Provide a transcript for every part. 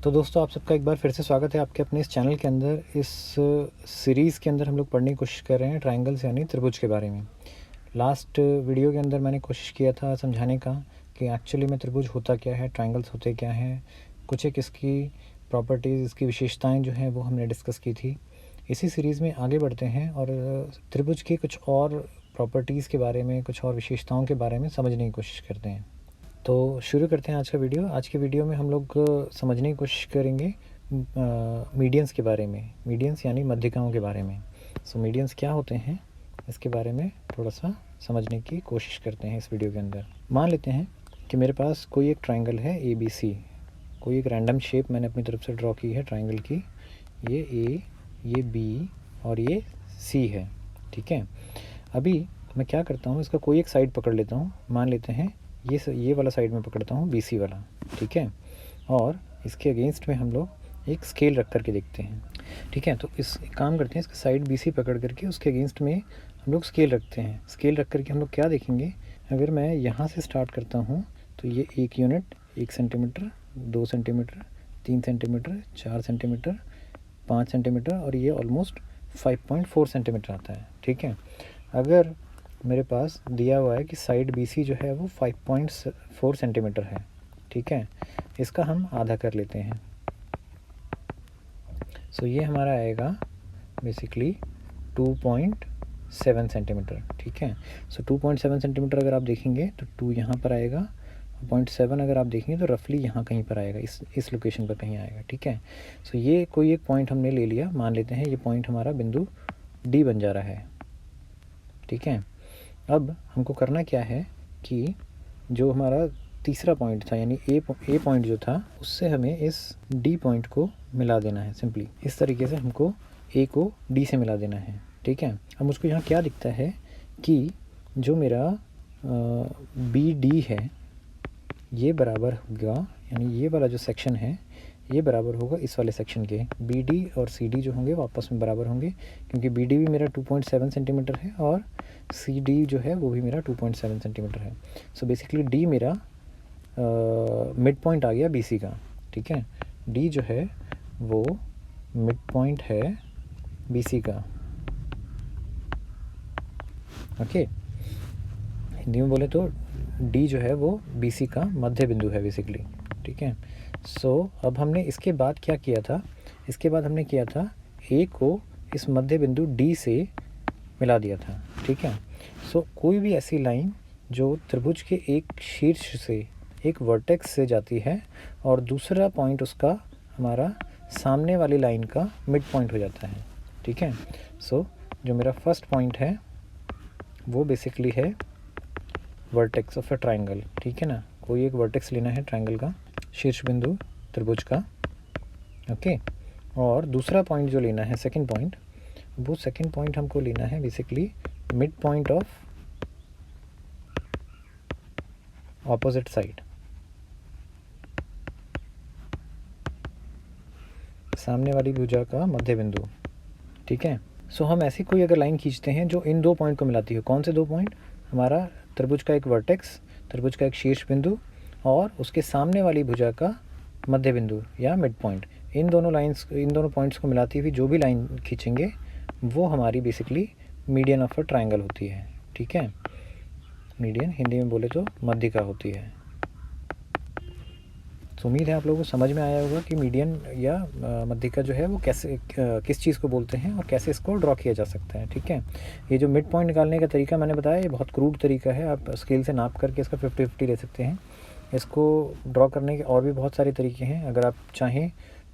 तो दोस्तों आप सबका एक बार फिर से स्वागत है आपके अपने इस चैनल के अंदर। इस सीरीज़ के अंदर हम लोग पढ़ने की कोशिश कर रहे हैं ट्रायंगल्स यानी त्रिभुज के बारे में। लास्ट वीडियो के अंदर मैंने कोशिश किया था समझाने का कि एक्चुअली में त्रिभुज होता क्या है, ट्रायंगल्स होते क्या हैं, कुछ एक इसकी प्रॉपर्टीज़, इसकी विशेषताएँ जो हैं वो हमने डिस्कस की थी। इसी सीरीज़ में आगे बढ़ते हैं और त्रिभुज की कुछ और प्रॉपर्टीज़ के बारे में, कुछ और विशेषताओं के बारे में समझने की कोशिश करते हैं। तो शुरू करते हैं आज का वीडियो। आज के वीडियो में हम लोग समझने की कोशिश करेंगे मीडियंस के बारे में, मीडियंस यानी मध्यिकाओं के बारे में। सो मीडियंस क्या होते हैं इसके बारे में थोड़ा सा समझने की कोशिश करते हैं इस वीडियो के अंदर। मान लेते हैं कि मेरे पास कोई एक ट्रायंगल है ABC, कोई एक रैंडम शेप मैंने अपनी तरफ से ड्रॉ की है ट्रायंगल की। ये A, ये B और ये C है, ठीक है। अभी मैं क्या करता हूँ, इसका कोई एक साइड पकड़ लेता हूँ। मान लेते हैं ये वाला साइड में पकड़ता हूँ, BC वाला, ठीक है। और इसके अगेंस्ट में हम लोग एक स्केल रख करके देखते हैं, ठीक है। तो इस काम करते हैं, इसका साइड BC पकड़ करके उसके अगेंस्ट में हम लोग स्केल रखते हैं। स्केल रख करके हम लोग क्या देखेंगे, अगर मैं यहाँ से स्टार्ट करता हूँ तो ये 1 unit 1 centimetre, 2 centimetre, 3 centimetre, 4 centimetre, 5 centimetre और ये ऑलमोस्ट 5.4 सेंटीमीटर आता है, ठीक है। अगर मेरे पास दिया हुआ है कि साइड BC जो है वो 5.4 सेंटीमीटर है, ठीक है। इसका हम आधा कर लेते हैं। सो ये हमारा आएगा बेसिकली 2.7 सेंटीमीटर, ठीक है। सो 2.7 सेंटीमीटर अगर आप देखेंगे तो 2 यहाँ पर आएगा, 0.7 अगर आप देखेंगे तो रफली यहाँ कहीं पर आएगा, इस लोकेशन पर कहीं आएगा, ठीक है। सो ये कोई एक पॉइंट हमने ले लिया, मान लेते हैं ये पॉइंट हमारा बिंदु D बन जा रहा है, ठीक है। अब हमको करना क्या है कि जो हमारा तीसरा पॉइंट था यानी ए पॉइंट जो था उससे हमें इस डी पॉइंट को मिला देना है। सिंपली इस तरीके से हमको ए को डी से मिला देना है, ठीक है। अब मुझको यहाँ क्या दिखता है कि जो मेरा बी डी है ये बराबर होगा, यानी ये वाला जो सेक्शन है ये बराबर होगा इस वाले सेक्शन के। बी डी और सी डी जो होंगे वो आपस में बराबर होंगे, क्योंकि बी डी भी मेरा 2.7 सेंटीमीटर है और सी डी जो है वो भी मेरा 2.7 सेंटीमीटर है। सो बेसिकली डी मेरा मिड पॉइंट आ गया बी सी का, ठीक है। डी जो है वो मिड पॉइंट है बी सी का, ओके। हिंदी में बोले तो डी जो है वो बी सी का मध्य बिंदु है बेसिकली, ठीक है। सो अब हमने इसके बाद क्या किया था, इसके बाद हमने किया था ए को इस मध्य बिंदु डी से मिला दिया था, ठीक है। सो कोई भी ऐसी लाइन जो त्रिभुज के एक शीर्ष से एक वर्टेक्स से जाती है और दूसरा पॉइंट उसका हमारा सामने वाली लाइन का मिड पॉइंट हो जाता है, ठीक है। सो जो मेरा फर्स्ट पॉइंट है वो बेसिकली है वर्टेक्स ऑफ अ ट्रायंगल, ठीक है ना। कोई एक वर्टेक्स लेना है ट्रायंगल का, शीर्ष बिंदु त्रिभुज का, ओके। और दूसरा पॉइंट जो लेना है सेकंड पॉइंट, वो सेकंड पॉइंट हमको लेना है basically mid point of opposite side, सामने वाली भुजा का मध्य बिंदु, ठीक है। सो हम ऐसी कोई अगर लाइन खींचते हैं जो इन दो पॉइंट को मिलाती है। कौन से दो पॉइंट, हमारा त्रिभुज का एक वर्टेक्स, त्रिभुज का एक शीर्ष बिंदु और उसके सामने वाली भुजा का मध्य बिंदु या मिड पॉइंट, इन दोनों पॉइंट्स को मिलाती हुई जो भी लाइन खींचेंगे वो हमारी basically median of a triangle होती है, ठीक है। मीडियन हिंदी में बोले तो मध्यिका होती है। तो उम्मीद है आप लोगों को समझ में आया होगा कि मीडियन या मध्यिका जो है वो कैसे किस चीज़ को बोलते हैं और कैसे इसको ड्रॉ किया जा सकता है, ठीक है। ये जो मिड पॉइंट निकालने का तरीका मैंने बताया ये बहुत क्रूड तरीका है, आप स्केल से नाप करके इसका 50-50 ले सकते हैं। इसको ड्रॉ करने के और भी बहुत सारे तरीके हैं, अगर आप चाहें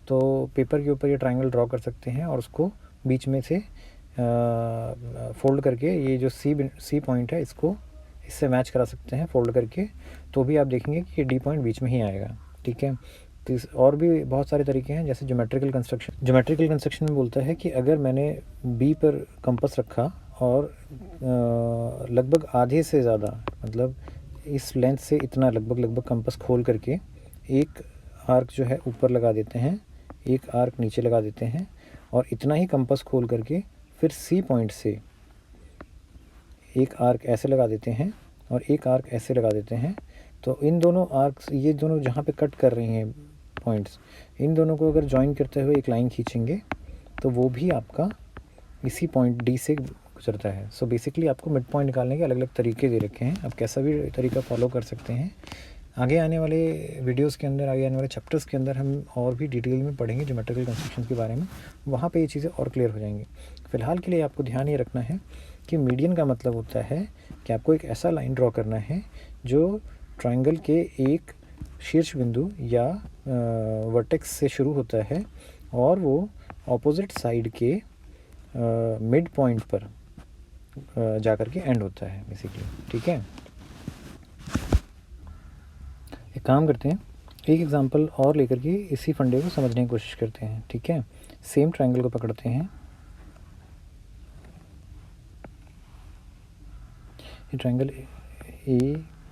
तो पेपर के ऊपर ये ट्रायंगल ड्रॉ कर सकते हैं और उसको बीच में से फोल्ड करके ये जो सी पॉइंट है इसको इससे मैच करा सकते हैं फोल्ड करके, तो भी आप देखेंगे कि ये डी पॉइंट बीच में ही आएगा, ठीक है। तो और भी बहुत सारे तरीके हैं, जैसे ज्योमेट्रिकल कंस्ट्रक्शन में बोलता है कि अगर मैंने बी पर कंपास रखा और लगभग आधे से ज़्यादा, मतलब इस लेंथ से इतना लगभग कंपास खोल करके एक आर्क जो है ऊपर लगा देते हैं, एक आर्क नीचे लगा देते हैं और इतना ही कंपास खोल करके फिर सी पॉइंट से एक आर्क ऐसे लगा देते हैं और एक आर्क ऐसे लगा देते हैं। तो इन दोनों आर्क्स, ये दोनों जहाँ पे कट कर रही हैं पॉइंट्स, इन दोनों को अगर जॉइन करते हुए एक लाइन खींचेंगे तो वो भी आपका इसी पॉइंट डी से गुजरता है। सो बेसिकली आपको मिड पॉइंट निकालने के अलग अलग तरीके दे रखे हैं, आप कैसा भी तरीका फॉलो कर सकते हैं। आगे आने वाले वीडियोस के अंदर, आगे आने वाले चैप्टर्स के अंदर हम और भी डिटेल में पढ़ेंगे ज्योमेट्रिकल कंस्ट्रक्शंस के बारे में, वहाँ पे ये चीज़ें और क्लियर हो जाएंगी। फ़िलहाल के लिए आपको ध्यान ये रखना है कि मीडियन का मतलब होता है कि आपको एक ऐसा लाइन ड्रॉ करना है जो ट्रायंगल के एक शीर्ष बिंदु या वर्टेक्स से शुरू होता है और वो ऑपोजिट साइड के मिड पॉइंट पर जाकर के एंड होता है बेसिकली। ठीक है, एक काम करते हैं, एक एग्जांपल और लेकर के इसी फंडे को समझने की कोशिश करते हैं। ठीक है, सेम ट्रायंगल को पकड़ते हैं, ये ट्रायंगल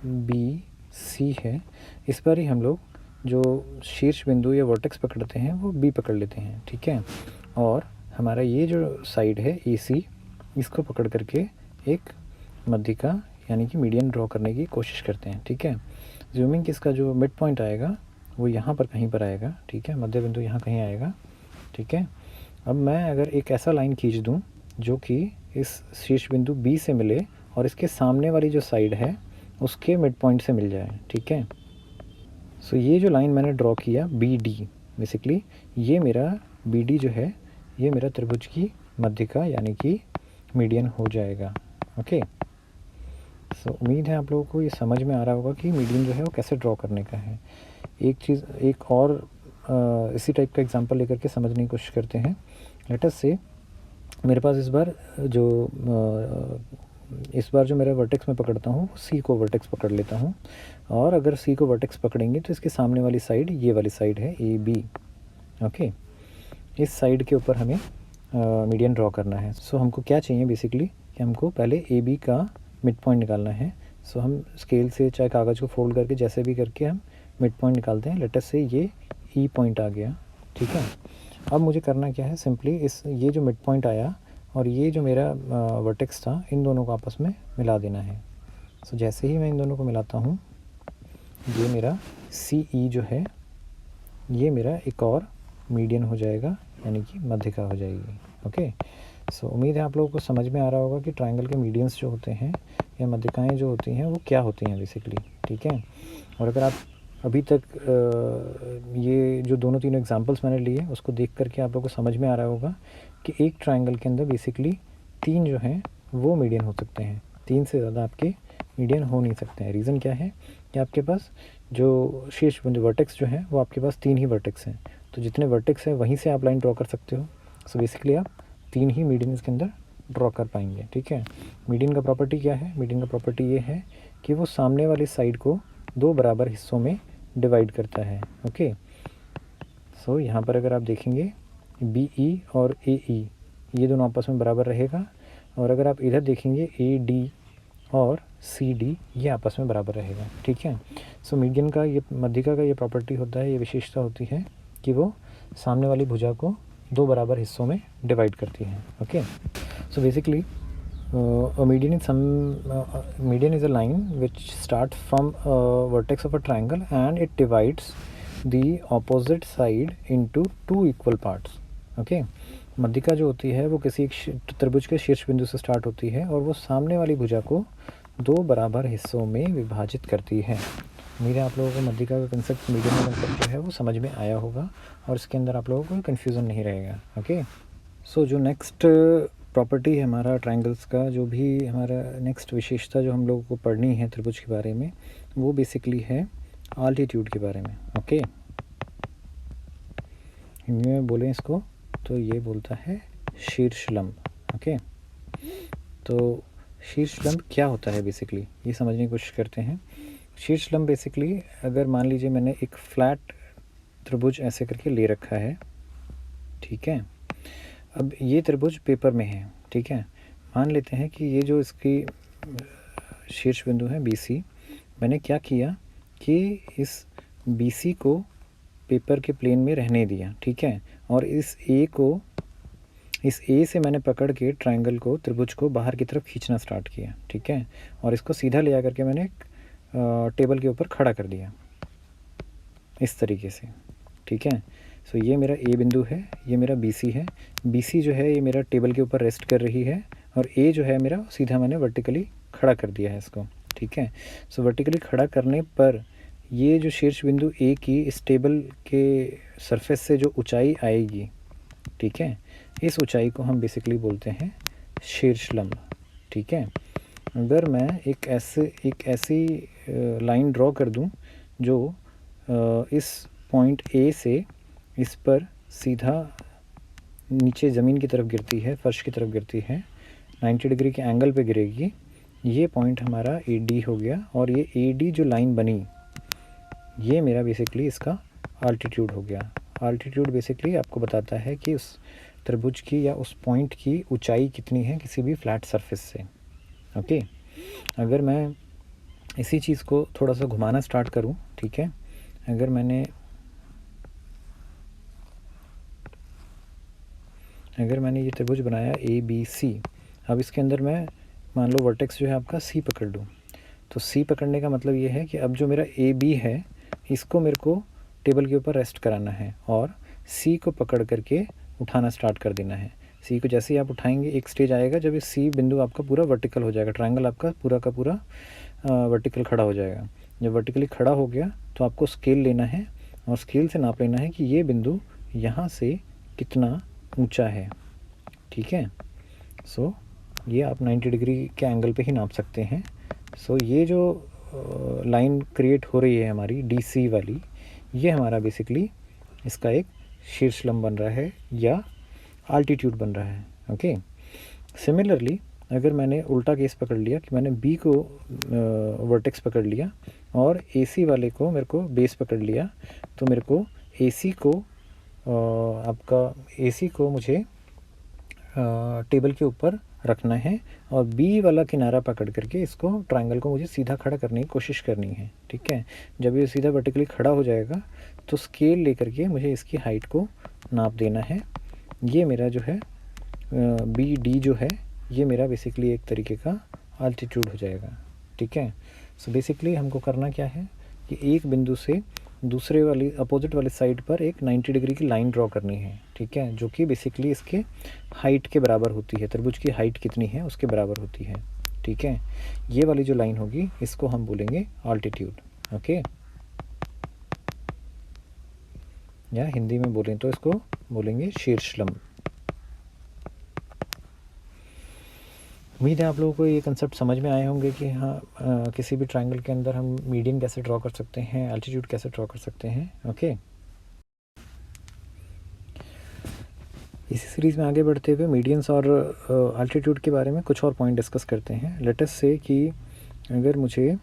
ABC है। इस बार ही हम लोग जो शीर्ष बिंदु या वर्टेक्स पकड़ते हैं वो B पकड़ लेते हैं। ठीक है, और हमारा ये जो साइड है AC, इसको पकड़ करके एक मध्यिका यानी कि मीडियन ड्रॉ करने की कोशिश करते हैं। ठीक है, ज़ूमिंग कि इसका जो मिड पॉइंट आएगा वो यहाँ पर कहीं पर आएगा। ठीक है, मध्य बिंदु यहाँ कहीं आएगा। ठीक है, अब मैं अगर एक ऐसा लाइन खींच दूँ जो कि इस शीर्ष बिंदु B से मिले और इसके सामने वाली जो साइड है उसके मिड पॉइंट से मिल जाए। ठीक है, सो ये जो लाइन मैंने ड्रॉ किया BD, बेसिकली ये मेरा BD जो है ये मेरा त्रिभुज की मध्यिका यानी कि मीडियन हो जाएगा। ओके, सो उम्मीद है आप लोगों को ये समझ में आ रहा होगा कि मीडियन जो है वो कैसे ड्रॉ करने का है। एक चीज़ एक और इसी टाइप का एग्जांपल लेकर के समझने की कोशिश करते हैं। लेट अस से मेरे पास इस बार जो मेरा वर्टेक्स में पकड़ता हूँ C को वर्टेक्स पकड़ लेता हूँ, और अगर C को वर्टेक्स पकड़ेंगे तो इसके सामने वाली साइड ये वाली साइड है AB। ओके, इस साइड के ऊपर हमें मीडियन ड्रॉ करना है। सो हमको क्या चाहिए बेसिकली कि हमको पहले AB का मिड पॉइंट निकालना है। सो हम स्केल से चाहे कागज़ को फोल्ड करके जैसे भी करके हम मिड पॉइंट निकालते हैं। लेट अस से ये E पॉइंट आ गया। ठीक है, अब मुझे करना क्या है, सिंपली ये जो मिड पॉइंट आया और ये जो मेरा वर्टेक्स था, इन दोनों को आपस में मिला देना है। सो जैसे ही मैं इन दोनों को मिलाता हूँ, ये मेरा CE जो है ये मेरा एक और मीडियन हो जाएगा यानी कि मध्यिका हो जाएगी। ओके, सो उम्मीद है आप लोगों को समझ में आ रहा होगा कि ट्रायंगल के मीडियंस जो होते हैं या मध्यिकाएँ जो होती हैं वो क्या होती हैं बेसिकली। ठीक है, और अगर आप अभी तक ये जो दोनों तीनों एग्जांपल्स मैंने लिए उसको देख करके आप लोगों को समझ में आ रहा होगा कि एक ट्रायंगल के अंदर बेसिकली 3 जो हैं वो मीडियन हो सकते हैं, 3 से ज़्यादा आपके मीडियन हो नहीं सकते हैं। रीज़न क्या है कि आपके पास जो शीर्ष बिंदु वर्टेक्स जो है वो आपके पास 3 ही वर्टेक्स हैं, तो जितने वर्टेक्स हैं वहीं से आप लाइन ड्रॉ कर सकते हो। सो बेसिकली आप 3 ही मीडियन इसके अंदर ड्रॉ कर पाएंगे। ठीक है, मीडियन का प्रॉपर्टी क्या है, मीडियन का प्रॉपर्टी ये है कि वो सामने वाली साइड को 2 बराबर हिस्सों में डिवाइड करता है। ओके, सो यहाँ पर अगर आप देखेंगे BE और AE ये दोनों आपस में बराबर रहेगा, और अगर आप इधर देखेंगे AD और CD ये आपस में बराबर रहेगा। ठीक है, सो मीडियन का ये मध्यिका का ये प्रॉपर्टी होता है, ये विशेषता होती है कि वो सामने वाली भुजा को 2 बराबर हिस्सों में डिवाइड करती है। Okay, so basically median is a line which starts from a vertex of a triangle and it divides the opposite side into 2 equal parts. Okay, मध्यिका जो होती है वो किसी एक त्रिभुज के शीर्ष बिंदु से स्टार्ट होती है और वो सामने वाली भुजा को 2 बराबर हिस्सों में विभाजित करती है। उम्मीद है आप लोगों को मध्यिका का कंसेप्ट, मीडियन का कंसेप्ट जो है वो समझ में आया होगा और इसके अंदर आप लोगों को कन्फ्यूज़न नहीं रहेगा। ओके, सो जो नेक्स्ट प्रॉपर्टी है हमारा ट्रायंगल्स का, जो भी हमारा नेक्स्ट विशेषता जो हम लोगों को पढ़नी है त्रिभुज के बारे में, वो बेसिकली है आल्टीट्यूड के बारे में। ओके, हिंदी में बोलें इसको तो ये बोलता है शीर्षलंब। ओके, तो शीर्षलंब क्या होता है बेसिकली ये समझने की कोशिश करते हैं। शीर्षलंब बेसिकली अगर मान लीजिए मैंने एक फ्लैट त्रिभुज ऐसे करके ले रखा है। ठीक है, अब ये त्रिभुज पेपर में है। ठीक है, मान लेते हैं कि ये जो इसकी शीर्ष बिंदु है BC, मैंने क्या किया कि इस BC को पेपर के प्लेन में रहने दिया। ठीक है, और इस A से मैंने पकड़ के ट्रायंगल को, त्रिभुज को बाहर की तरफ खींचना स्टार्ट किया। ठीक है, और इसको सीधा ले आकर के मैंने टेबल के ऊपर खड़ा कर दिया इस तरीके से। ठीक है। सो ये मेरा ए बिंदु है, ये मेरा बी सी है। बी सी जो है ये मेरा टेबल के ऊपर रेस्ट कर रही है, और ए जो है मेरा सीधा मैंने वर्टिकली खड़ा कर दिया है इसको, ठीक है। सो वर्टिकली खड़ा करने पर ये जो शीर्ष बिंदु ए की इस टेबल के सरफेस से जो ऊंचाई आएगी, ठीक है, इस ऊंचाई को हम बेसिकली बोलते हैं शीर्ष लंब, ठीक है। अगर मैं एक ऐसी लाइन ड्रॉ कर दूं जो इस पॉइंट ए से इस पर सीधा नीचे ज़मीन की तरफ गिरती है, फर्श की तरफ गिरती है, 90 डिग्री के एंगल पे गिरेगी, ये पॉइंट हमारा ए डी हो गया। और ये ए डी जो लाइन बनी, ये मेरा बेसिकली इसका आल्टीट्यूड हो गया। आल्टीट्यूड बेसिकली आपको बताता है कि उस त्रिभुज की या उस पॉइंट की ऊंचाई कितनी है किसी भी फ्लैट सरफेस से, ओके। अगर मैं इसी चीज़ को थोड़ा सा घुमाना स्टार्ट करूं, ठीक है, अगर मैंने ये त्रिभुज बनाया ए बी सी, अब इसके अंदर मैं मान लो वर्टेक्स जो है आपका सी पकड़ लूँ, तो सी पकड़ने का मतलब ये है कि अब जो मेरा ए बी है इसको मेरे को टेबल के ऊपर रेस्ट कराना है और सी को पकड़ करके उठाना स्टार्ट कर देना है। सी को जैसे ही आप उठाएंगे एक स्टेज आएगा जब ये सी बिंदु आपका पूरा वर्टिकल हो जाएगा, ट्रायंगल आपका पूरा का पूरा वर्टिकल खड़ा हो जाएगा। जब वर्टिकली खड़ा हो गया तो आपको स्केल लेना है और स्केल से नाप लेना है कि ये बिंदु यहाँ से कितना ऊंचा है, ठीक है। सो ये आप 90 डिग्री के एंगल पे ही नाप सकते हैं। सो ये जो लाइन क्रिएट हो रही है हमारी डी सी वाली, ये हमारा बेसिकली इसका एक शीर्ष लंब बन रहा है या आल्टीट्यूड बन रहा है, ओके। सिमिलरली अगर मैंने उल्टा केस पकड़ लिया कि मैंने बी को वर्टेक्स पकड़ लिया और ए सी वाले को मेरे को बेस पकड़ लिया, तो मेरे को ए सी को मुझे टेबल के ऊपर रखना है और बी वाला किनारा पकड़ करके इसको ट्रायंगल को मुझे सीधा खड़ा करने की कोशिश करनी है, ठीक है। जब ये सीधा वर्टिकली खड़ा हो जाएगा तो स्केल लेकर के मुझे इसकी हाइट को नाप देना है। ये मेरा जो है बी डी जो है ये मेरा बेसिकली एक तरीके का आल्टीट्यूड हो जाएगा, ठीक है। सो बेसिकली हमको करना क्या है कि एक बिंदु से दूसरे वाली अपोजिट वाली साइड पर एक 90 डिग्री की लाइन ड्रॉ करनी है, ठीक है, जो कि बेसिकली इसके हाइट के बराबर होती है, त्रिभुज की हाइट कितनी है उसके बराबर होती है, ठीक है। ये वाली जो लाइन होगी इसको हम बोलेंगे आल्टीट्यूड, ओके। या हिंदी में बोलें तो इसको बोलेंगे शीर्ष लंब। उम्मीद है आप लोगों को ये कंसेप्ट समझ में आए होंगे कि हाँ किसी भी ट्रायंगल के अंदर हम मीडियन कैसे ड्रॉ कर सकते हैं, एल्टीट्यूड कैसे ड्रॉ कर सकते हैं, ओके। इसी सीरीज़ में आगे बढ़ते हुए मीडियंस और एल्टीट्यूड के बारे में कुछ और पॉइंट डिस्कस करते हैं। लेट अस से कि अगर मुझे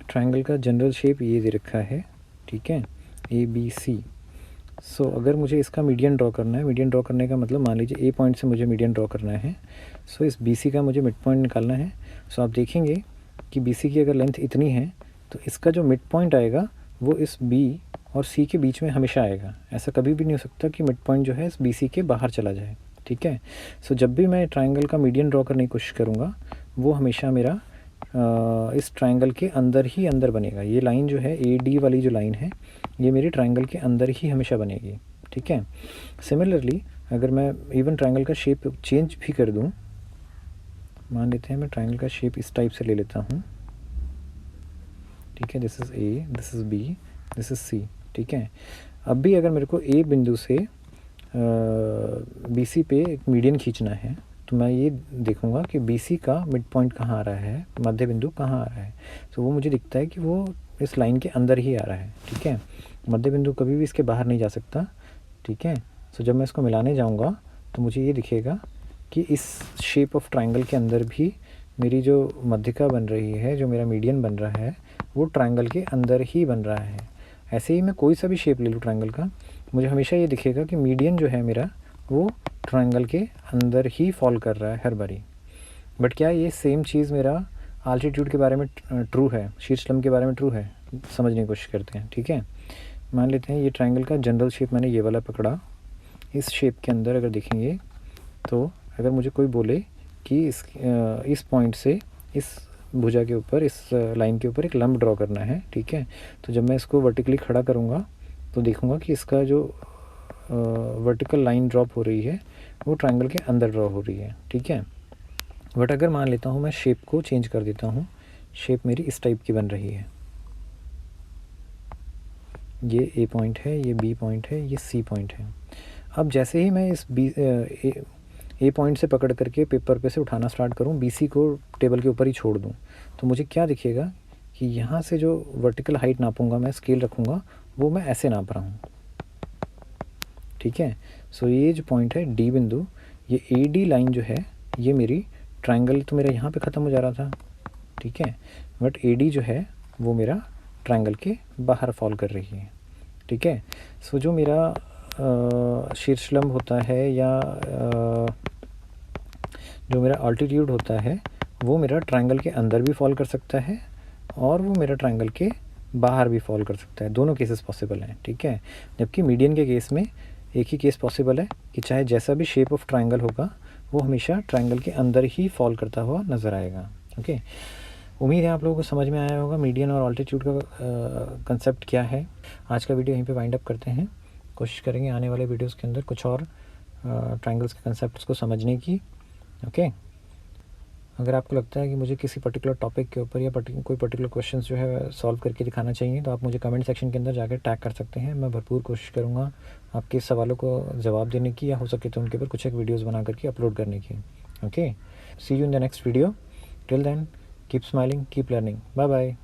ट्रायंगल का जनरल शेप ये दे रखा है, ठीक है, ए बी सी। सो अगर मुझे इसका मीडियन ड्रॉ करना है, मीडियन ड्रॉ करने का मतलब मान लीजिए ए पॉइंट से मुझे मीडियन ड्रॉ करना है, सो इस बी सी का मुझे मिड पॉइंट निकालना है। सो आप देखेंगे कि बी सी की अगर लेंथ इतनी है तो इसका जो मिड पॉइंट आएगा वो इस बी और सी के बीच में हमेशा आएगा। ऐसा कभी भी नहीं हो सकता कि मिड पॉइंट जो है इस बी सी के बाहर चला जाए, ठीक है। सो जब भी मैं ट्रायंगल का मीडियन ड्रॉ करने की कोशिश करूँगा वो हमेशा मेरा इस ट्रायंगल के अंदर ही अंदर बनेगा। ये लाइन जो है ए डी वाली जो लाइन है ये मेरी ट्रायंगल के अंदर ही हमेशा बनेगी, ठीक है। सिमिलरली अगर मैं इवन ट्रायंगल का शेप चेंज भी कर दूं, मान लेते हैं मैं ट्रायंगल का शेप इस टाइप से ले लेता हूं, ठीक है, this is A, this is B, this is C, ठीक है। अब भी अगर मेरे को ए बिंदु से बी सी पे एक मीडियन खींचना है तो मैं ये देखूंगा कि बी सी का मिड पॉइंट कहाँ आ रहा है, मध्य बिंदु कहाँ आ रहा है। तो वो मुझे दिखता है कि वो इस लाइन के अंदर ही आ रहा है, ठीक है। मध्य बिंदु कभी भी इसके बाहर नहीं जा सकता, ठीक है। सो जब मैं इसको मिलाने जाऊंगा तो मुझे ये दिखेगा कि इस शेप ऑफ ट्रायंगल के अंदर भी मेरी जो मध्यिका बन रही है, जो मेरा मीडियन बन रहा है, वो ट्रायंगल के अंदर ही बन रहा है। ऐसे ही मैं कोई सा भी शेप ले लूँ ट्रायंगल का, मुझे हमेशा ये दिखेगा कि मीडियन जो है मेरा वो ट्रायंगल के अंदर ही फॉल कर रहा है हर बारी। बट क्या ये सेम चीज़ मेरा आल्टीट्यूड के बारे में ट्रू है, शीर्ष लंब के बारे में ट्रू है? समझने की कोशिश करते हैं, ठीक है। मान लेते हैं ये ट्रायंगल का जनरल शेप मैंने ये वाला पकड़ा। इस शेप के अंदर अगर देखेंगे तो अगर मुझे कोई बोले कि इस पॉइंट से इस भुजा के ऊपर, इस लाइन के ऊपर एक लंब ड्रॉ करना है, ठीक है, तो जब मैं इसको वर्टिकली खड़ा करूँगा तो देखूँगा कि इसका जो वर्टिकल लाइन ड्रॉप हो रही है वो ट्रायंगल के अंदर ड्रॉ हो रही है, ठीक है। बट अगर मान लेता हूँ मैं शेप को चेंज कर देता हूँ, शेप मेरी इस टाइप की बन रही है, ये ए पॉइंट है, ये बी पॉइंट है, ये सी पॉइंट है। अब जैसे ही मैं इस ए पॉइंट से पकड़ करके पेपर पे से उठाना स्टार्ट करूँ, बी सी को टेबल के ऊपर ही छोड़ दूँ, तो मुझे क्या दिखेगा कि यहाँ से जो वर्टिकल हाइट नापूंगा, मैं स्केल रखूँगा, वो मैं ऐसे नाप रहा हूँ, ठीक है। सो ये जो पॉइंट है डी बिंदु, ये ए डी लाइन जो है, ये मेरी ट्रायंगल तो मेरा यहाँ पे ख़त्म हो जा रहा था, ठीक है, बट ए डी जो है वो मेरा ट्रायंगल के बाहर फॉल कर रही है, ठीक है। सो जो मेरा शीर्षलंब होता है या जो मेरा अल्टीट्यूड होता है वो मेरा ट्रायंगल के अंदर भी फॉल कर सकता है और वो मेरा ट्रायंगल के बाहर भी फॉल कर सकता है, दोनों केसेस पॉसिबल हैं, ठीक है। जबकि मीडियन के केस में एक ही केस पॉसिबल है कि चाहे जैसा भी शेप ऑफ ट्रायंगल होगा वो हमेशा ट्रायंगल के अंदर ही फॉल करता हुआ नज़र आएगा, ओके। उम्मीद है आप लोगों को समझ में आया होगा मीडियन और अल्टीट्यूड का कंसेप्ट क्या है। आज का वीडियो यहीं पे वाइंड अप करते हैं, कोशिश करेंगे आने वाले वीडियोस के अंदर कुछ और ट्रायंगल्स के कंसेप्ट्स को समझने की, ओके। अगर आपको लगता है कि मुझे किसी पर्टिकुलर टॉपिक के ऊपर या कोई पर्टिकुलर क्वेश्चंस जो है सॉल्व करके दिखाना चाहिए, तो आप मुझे कमेंट सेक्शन के अंदर जाकर टैग कर सकते हैं। मैं भरपूर कोशिश करूँगा आपके सवालों को जवाब देने की, या हो सके तो उनके ऊपर कुछ एक वीडियोज़ बना करके अपलोड करने की, okay. See you in the next video, till then keep smiling, keep learning, bye bye.